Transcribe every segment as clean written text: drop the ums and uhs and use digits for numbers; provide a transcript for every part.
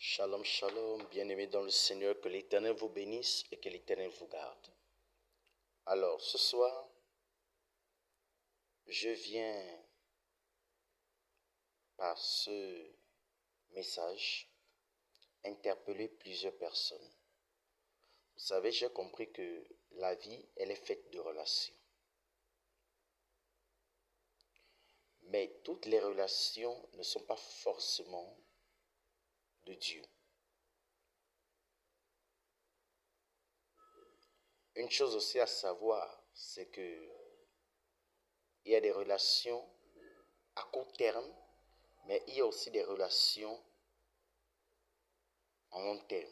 Shalom, shalom, bien-aimés dans le Seigneur, que l'Éternel vous bénisse et que l'Éternel vous garde. Alors, ce soir, je viens par ce message interpeller plusieurs personnes. Vous savez, j'ai compris que la vie, elle est faite de relations. Mais toutes les relations ne sont pas forcément de Dieu. Une chose aussi à savoir, c'est que il y a des relations à court terme, mais il y a aussi des relations en long terme.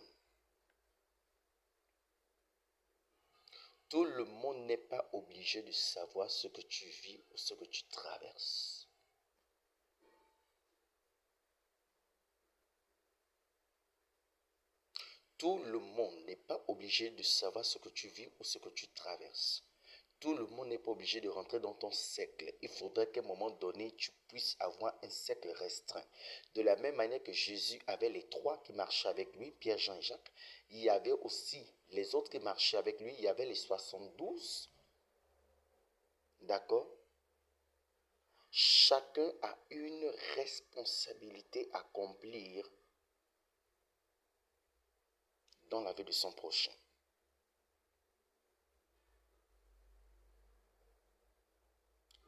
Tout le monde n'est pas obligé de savoir ce que tu vis ou ce que tu traverses. Tout le monde n'est pas obligé de savoir ce que tu vis ou ce que tu traverses. Tout le monde n'est pas obligé de rentrer dans ton cercle. Il faudrait qu'à un moment donné, tu puisses avoir un cercle restreint. De la même manière que Jésus avait les trois qui marchaient avec lui, Pierre, Jean et Jacques, il y avait aussi les autres qui marchaient avec lui, il y avait les 72. D'accord? Chacun a une responsabilité à accomplir dans la vie de son prochain.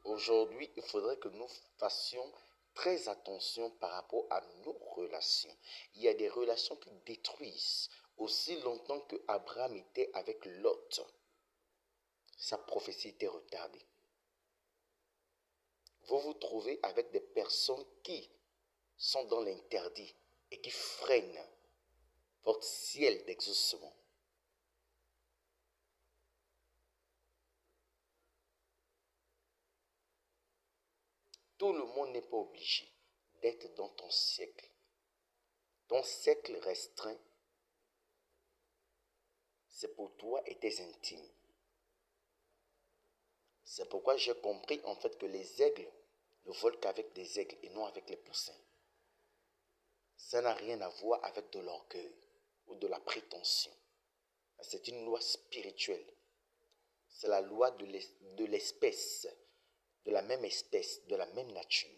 Aujourd'hui, il faudrait que nous fassions très attention par rapport à nos relations. Il y a des relations qui détruisent. Aussi longtemps que Abraham était avec Lot, sa prophétie était retardée. Vous vous trouvez avec des personnes qui sont dans l'interdit et qui freinent votre ciel d'exaucement. Tout le monde n'est pas obligé d'être dans ton cercle. Ton cercle restreint, c'est pour toi et tes intimes. C'est pourquoi j'ai compris en fait que les aigles ne volent qu'avec des aigles et non avec les poussins. Ça n'a rien à voir avec de l'orgueil ou de la prétention. C'est une loi spirituelle. C'est la loi de l'espèce, de la même espèce, de la même nature.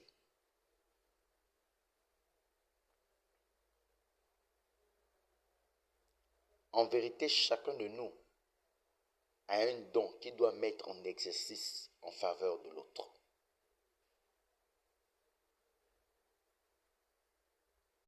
En vérité, chacun de nous a un don qu'il doit mettre en exercice en faveur de l'autre.